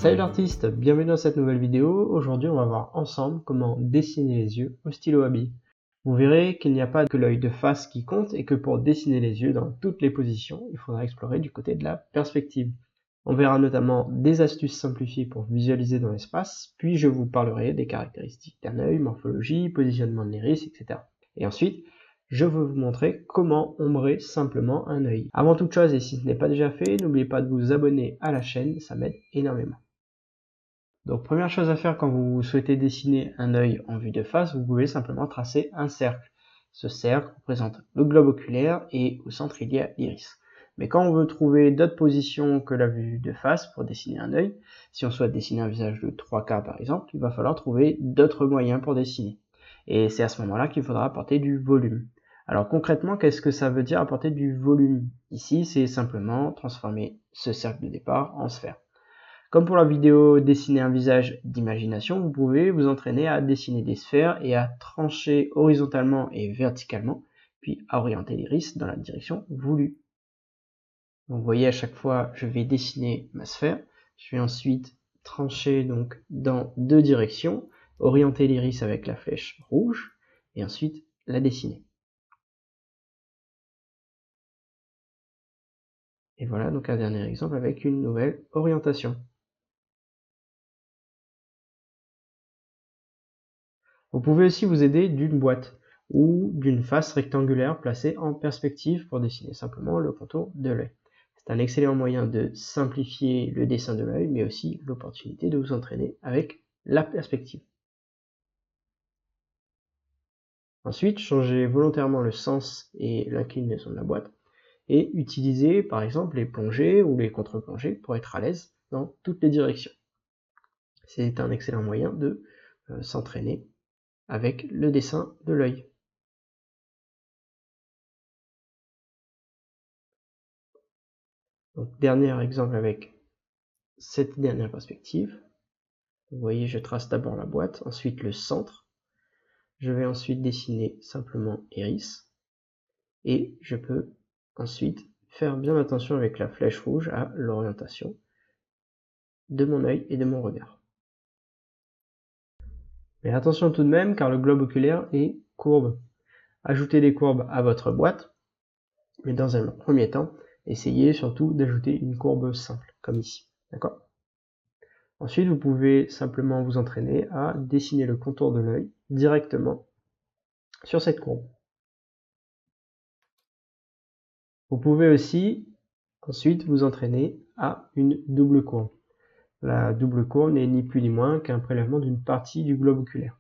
Salut l'artiste, bienvenue dans cette nouvelle vidéo. Aujourd'hui on va voir ensemble comment dessiner les yeux au stylo à billes. Vous verrez qu'il n'y a pas que l'œil de face qui compte et que pour dessiner les yeux dans toutes les positions, il faudra explorer du côté de la perspective. On verra notamment des astuces simplifiées pour visualiser dans l'espace, puis je vous parlerai des caractéristiques d'un œil, morphologie, positionnement de l'iris, etc. Et ensuite, je veux vous montrer comment ombrer simplement un œil. Avant toute chose, et si ce n'est pas déjà fait, n'oubliez pas de vous abonner à la chaîne, ça m'aide énormément. Donc première chose à faire quand vous souhaitez dessiner un œil en vue de face, vous pouvez simplement tracer un cercle. Ce cercle représente le globe oculaire et au centre il y a l'iris. Mais quand on veut trouver d'autres positions que la vue de face pour dessiner un œil, si on souhaite dessiner un visage de 3K par exemple, il va falloir trouver d'autres moyens pour dessiner. Et c'est à ce moment-là qu'il faudra apporter du volume. Alors concrètement, qu'est-ce que ça veut dire apporter du volume? Ici, c'est simplement transformer ce cercle de départ en sphère. Comme pour la vidéo dessiner un visage d'imagination, vous pouvez vous entraîner à dessiner des sphères et à trancher horizontalement et verticalement, puis à orienter l'iris dans la direction voulue. Donc vous voyez, à chaque fois, je vais dessiner ma sphère. Je vais ensuite trancher donc dans deux directions, orienter l'iris avec la flèche rouge, et ensuite la dessiner. Et voilà donc un dernier exemple avec une nouvelle orientation. Vous pouvez aussi vous aider d'une boîte ou d'une face rectangulaire placée en perspective pour dessiner simplement le contour de l'œil. C'est un excellent moyen de simplifier le dessin de l'œil, mais aussi l'opportunité de vous entraîner avec la perspective. Ensuite, changez volontairement le sens et l'inclinaison de la boîte et utilisez par exemple les plongées ou les contre-plongées pour être à l'aise dans toutes les directions. C'est un excellent moyen de s'entraîner avec le dessin de l'œil. Donc, dernier exemple avec cette dernière perspective. Vous voyez, je trace d'abord la boîte, ensuite le centre. Je vais ensuite dessiner simplement l'iris. Et je peux ensuite faire bien attention avec la flèche rouge à l'orientation de mon œil et de mon regard. Mais attention tout de même, car le globe oculaire est courbe. Ajoutez des courbes à votre boîte, mais dans un premier temps, essayez surtout d'ajouter une courbe simple, comme ici. D'accord ? Ensuite, vous pouvez simplement vous entraîner à dessiner le contour de l'œil directement sur cette courbe. Vous pouvez aussi ensuite vous entraîner à une double courbe. La double courbe n'est ni plus ni moins qu'un prélèvement d'une partie du globe oculaire.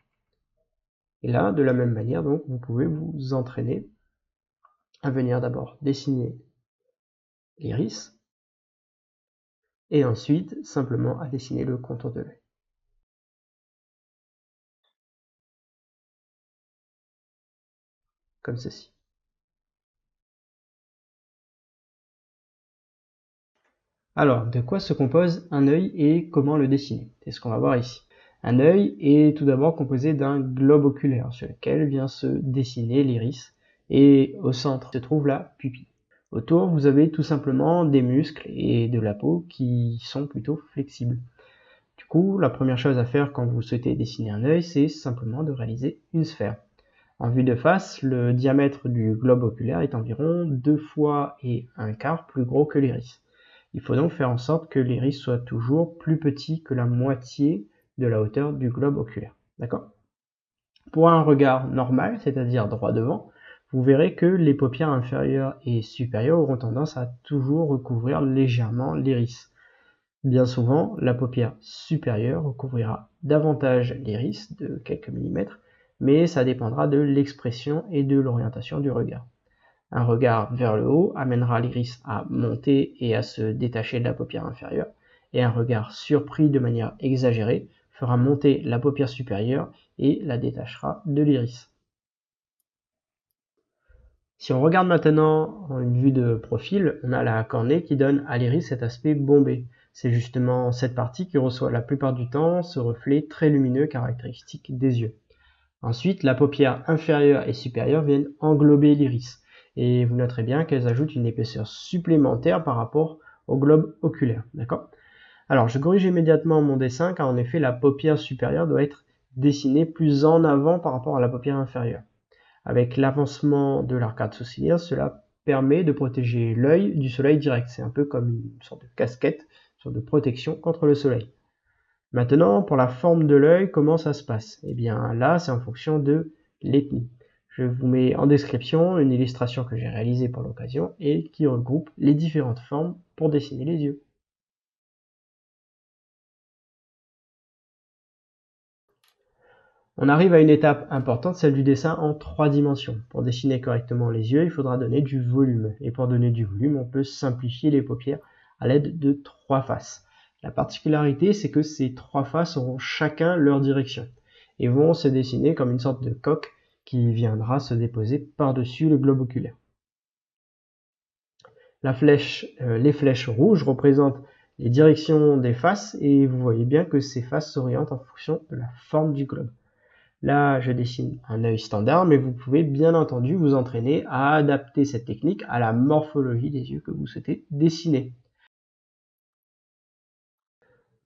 Et là, de la même manière, donc, vous pouvez vous entraîner à venir d'abord dessiner l'iris et ensuite simplement à dessiner le contour de l'œil. Comme ceci. Alors, de quoi se compose un œil et comment le dessiner? C'est ce qu'on va voir ici. Un œil est tout d'abord composé d'un globe oculaire sur lequel vient se dessiner l'iris et au centre se trouve la pupille. Autour, vous avez tout simplement des muscles et de la peau qui sont plutôt flexibles. Du coup, la première chose à faire quand vous souhaitez dessiner un œil, c'est simplement de réaliser une sphère. En vue de face, le diamètre du globe oculaire est environ 2 fois et 1/4 plus gros que l'iris. Il faut donc faire en sorte que l'iris soit toujours plus petit que la moitié de la hauteur du globe oculaire. D'accord ? Pour un regard normal, c'est-à-dire droit devant, vous verrez que les paupières inférieures et supérieures auront tendance à toujours recouvrir légèrement l'iris. Bien souvent, la paupière supérieure recouvrira davantage l'iris de quelques millimètres, mais ça dépendra de l'expression et de l'orientation du regard. Un regard vers le haut amènera l'iris à monter et à se détacher de la paupière inférieure, et un regard surpris de manière exagérée fera monter la paupière supérieure et la détachera de l'iris. Si on regarde maintenant en une vue de profil, on a la cornée qui donne à l'iris cet aspect bombé. C'est justement cette partie qui reçoit la plupart du temps ce reflet très lumineux caractéristique des yeux. Ensuite, la paupière inférieure et supérieure viennent englober l'iris. Et vous noterez bien qu'elles ajoutent une épaisseur supplémentaire par rapport au globe oculaire. D'accord ? Alors, je corrige immédiatement mon dessin car en effet, la paupière supérieure doit être dessinée plus en avant par rapport à la paupière inférieure. Avec l'avancement de l'arcade sourcilière, cela permet de protéger l'œil du soleil direct. C'est un peu comme une sorte de casquette, une sorte de protection contre le soleil. Maintenant, pour la forme de l'œil, comment ça se passe? Eh bien là, c'est en fonction de l'ethnie. Je vous mets en description une illustration que j'ai réalisée pour l'occasion et qui regroupe les différentes formes pour dessiner les yeux. On arrive à une étape importante, celle du dessin en 3 dimensions. Pour dessiner correctement les yeux, il faudra donner du volume. Et pour donner du volume, on peut simplifier les paupières à l'aide de 3 faces. La particularité, c'est que ces 3 faces auront chacun leur direction et vont se dessiner comme une sorte de coque qui viendra se déposer par-dessus le globe oculaire. Les flèches rouges représentent les directions des faces et vous voyez bien que ces faces s'orientent en fonction de la forme du globe. Là, je dessine un œil standard, mais vous pouvez bien entendu vous entraîner à adapter cette technique à la morphologie des yeux que vous souhaitez dessiner.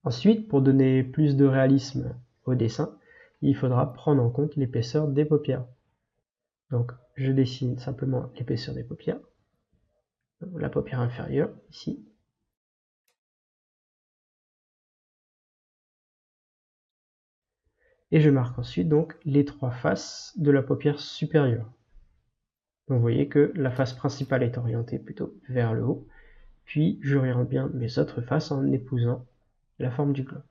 Ensuite, pour donner plus de réalisme au dessin, il faudra prendre en compte l'épaisseur des paupières. Donc, je dessine simplement l'épaisseur des paupières, la paupière inférieure, ici. Et je marque ensuite donc les 3 faces de la paupière supérieure. Donc, vous voyez que la face principale est orientée plutôt vers le haut, puis j'oriente bien mes autres faces en épousant la forme du globe.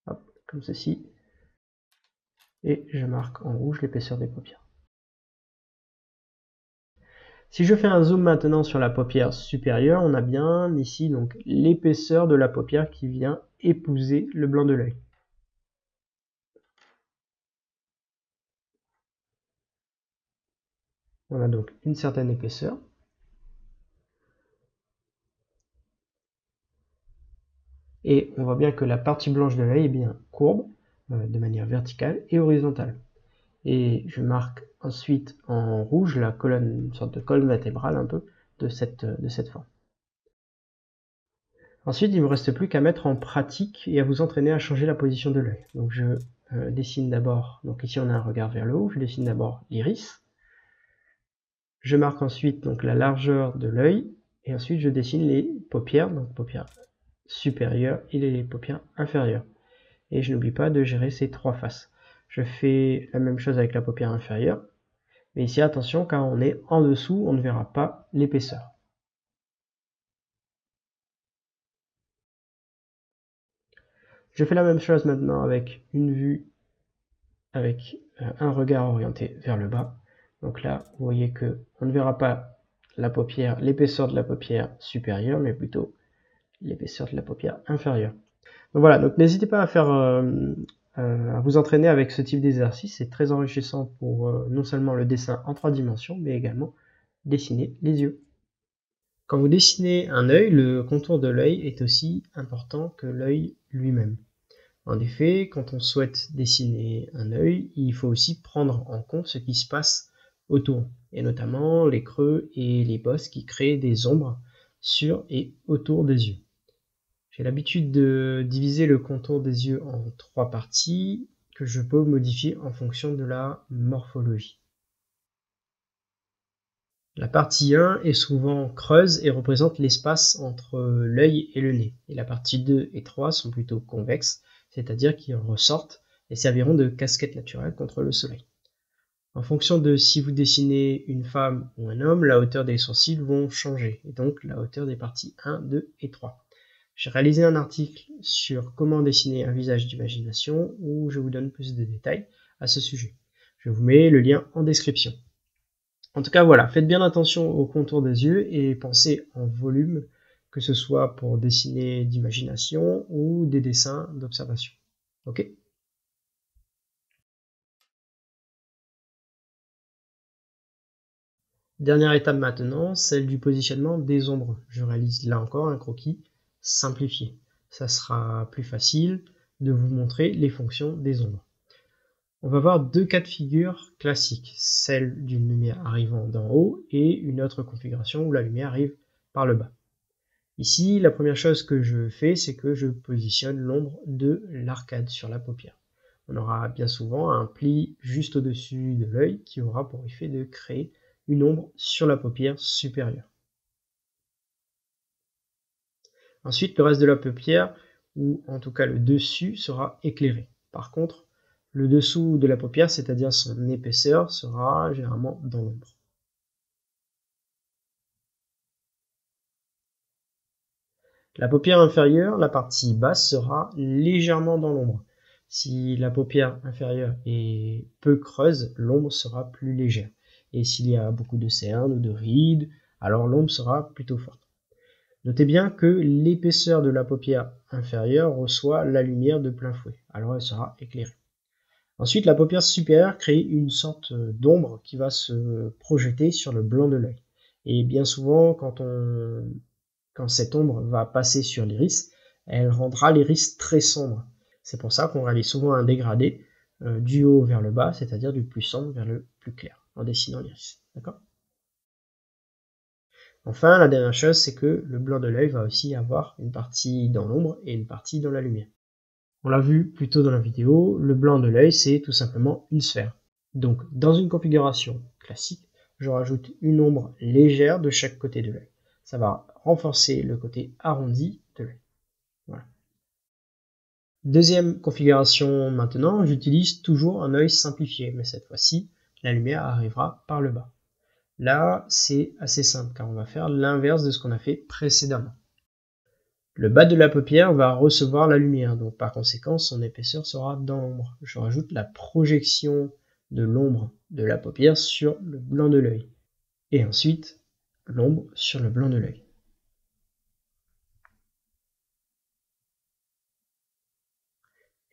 Hop, comme ceci. Et je marque en rouge l'épaisseur des paupières. Si je fais un zoom maintenant sur la paupière supérieure, on a bien ici donc l'épaisseur de la paupière qui vient épouser le blanc de l'œil. On a donc une certaine épaisseur. Et on voit bien que la partie blanche de l'œil est bien courbe, de manière verticale et horizontale. Et je marque ensuite en rouge la colonne, une sorte de colonne vertébrale un peu de cette forme. Ensuite, il ne me reste plus qu'à mettre en pratique et à vous entraîner à changer la position de l'œil. Donc je dessine d'abord, donc ici on a un regard vers le haut, je dessine d'abord l'iris. Je marque ensuite donc la largeur de l'œil et ensuite je dessine les paupières, donc paupières supérieures et les paupières inférieures. Et je n'oublie pas de gérer ces 3 faces. Je fais la même chose avec la paupière inférieure, mais ici attention, car on est en dessous, on ne verra pas l'épaisseur. Je fais la même chose maintenant avec une vue, avec un regard orienté vers le bas. Donc là, vous voyez que on ne verra pas la paupière, l'épaisseur de la paupière supérieure, mais plutôt l'épaisseur de la paupière inférieure. Donc voilà, donc n'hésitez pas à faire, à vous entraîner avec ce type d'exercice. C'est très enrichissant pour non seulement le dessin en 3 dimensions, mais également dessiner les yeux. Quand vous dessinez un œil, le contour de l'œil est aussi important que l'œil lui-même. En effet, quand on souhaite dessiner un œil, il faut aussi prendre en compte ce qui se passe autour, et notamment les creux et les bosses qui créent des ombres sur et autour des yeux. J'ai l'habitude de diviser le contour des yeux en 3 parties que je peux modifier en fonction de la morphologie. La partie 1 est souvent creuse et représente l'espace entre l'œil et le nez. Et la partie 2 et 3 sont plutôt convexes, c'est-à-dire qu'ils ressortent et serviront de casquette naturelle contre le soleil. En fonction de si vous dessinez une femme ou un homme, la hauteur des sourcils vont changer, et donc la hauteur des parties 1, 2 et 3. J'ai réalisé un article sur comment dessiner un visage d'imagination où je vous donne plus de détails à ce sujet. Je vous mets le lien en description. En tout cas, voilà, faites bien attention au contour des yeux et pensez en volume, que ce soit pour dessiner d'imagination ou des dessins d'observation. Ok ? Dernière étape maintenant, celle du positionnement des ombres. Je réalise là encore un croquis simplifié. Ça sera plus facile de vous montrer les fonctions des ombres. On va voir 2 cas de figure classiques, celle d'une lumière arrivant d'en haut et une autre configuration où la lumière arrive par le bas. Ici, la première chose que je fais, c'est que je positionne l'ombre de l'arcade sur la paupière. On aura bien souvent un pli juste au-dessus de l'œil qui aura pour effet de créer une ombre sur la paupière supérieure. Ensuite, le reste de la paupière, ou en tout cas le dessus, sera éclairé. Par contre, le dessous de la paupière, c'est-à-dire son épaisseur, sera généralement dans l'ombre. La paupière inférieure, la partie basse, sera légèrement dans l'ombre. Si la paupière inférieure est peu creuse, l'ombre sera plus légère. Et s'il y a beaucoup de cernes ou de rides, alors l'ombre sera plutôt forte. Notez bien que l'épaisseur de la paupière inférieure reçoit la lumière de plein fouet, alors elle sera éclairée. Ensuite, la paupière supérieure crée une sorte d'ombre qui va se projeter sur le blanc de l'œil. Et bien souvent, quand cette ombre va passer sur l'iris, elle rendra l'iris très sombre. C'est pour ça qu'on réalise souvent un dégradé du haut vers le bas, c'est-à-dire du plus sombre vers le plus clair, en dessinant l'iris. D'accord ? Enfin, la dernière chose, c'est que le blanc de l'œil va aussi avoir une partie dans l'ombre et une partie dans la lumière. On l'a vu plus tôt dans la vidéo, le blanc de l'œil, c'est tout simplement une sphère. Donc, dans une configuration classique, je rajoute une ombre légère de chaque côté de l'œil. Ça va renforcer le côté arrondi de l'œil. Voilà. Deuxième configuration maintenant, j'utilise toujours un œil simplifié, mais cette fois-ci, la lumière arrivera par le bas. Là, c'est assez simple, car on va faire l'inverse de ce qu'on a fait précédemment. Le bas de la paupière va recevoir la lumière, donc par conséquent, son épaisseur sera dans l'ombre. Je rajoute la projection de l'ombre de la paupière sur le blanc de l'œil. Et ensuite, l'ombre sur le blanc de l'œil.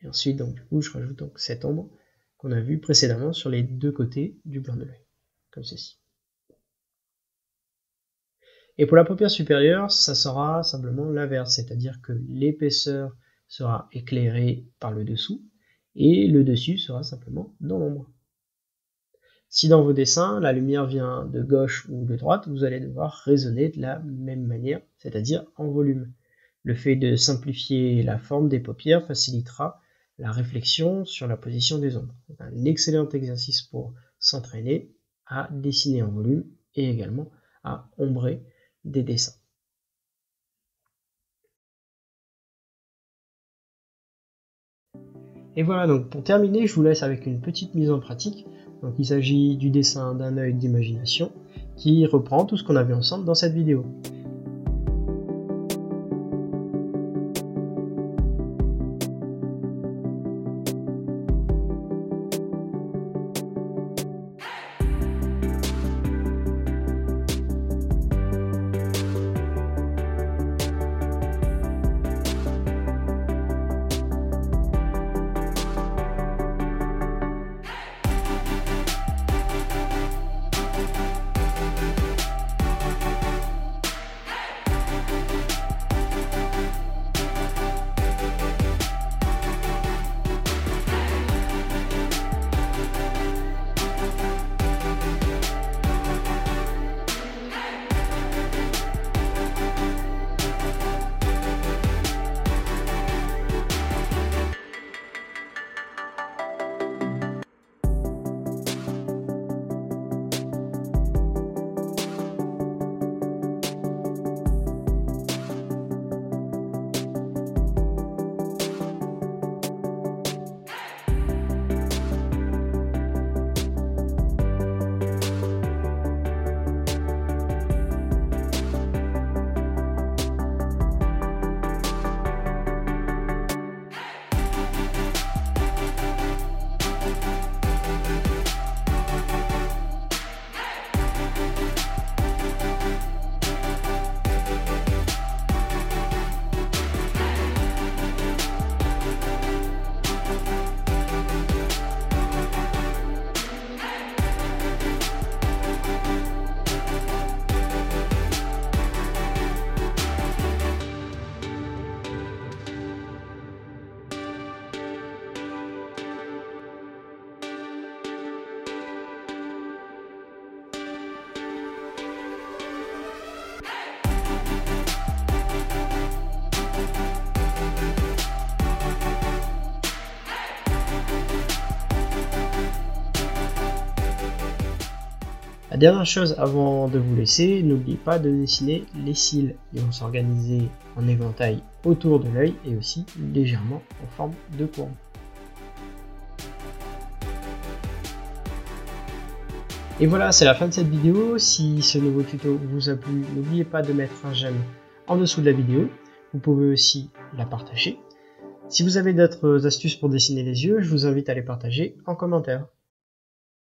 Et ensuite, donc, du coup, je rajoute donc cette ombre qu'on a vue précédemment sur les deux côtés du blanc de l'œil, comme ceci. Et pour la paupière supérieure, ça sera simplement l'inverse, c'est-à-dire que l'épaisseur sera éclairée par le dessous, et le dessus sera simplement dans l'ombre. Si dans vos dessins, la lumière vient de gauche ou de droite, vous allez devoir raisonner de la même manière, c'est-à-dire en volume. Le fait de simplifier la forme des paupières facilitera la réflexion sur la position des ombres. C'est un excellent exercice pour s'entraîner à dessiner en volume et également à ombrer des dessins. Et voilà, donc pour terminer, je vous laisse avec une petite mise en pratique. Donc il s'agit du dessin d'un œil d'imagination qui reprend tout ce qu'on a vu ensemble dans cette vidéo. dernière chose avant de vous laisser, n'oubliez pas de dessiner les cils. Ils vont s'organiser en éventail autour de l'œil et aussi légèrement en forme de courbe. Et voilà, c'est la fin de cette vidéo. Si ce nouveau tuto vous a plu, n'oubliez pas de mettre un j'aime en dessous de la vidéo. Vous pouvez aussi la partager. Si vous avez d'autres astuces pour dessiner les yeux, je vous invite à les partager en commentaire.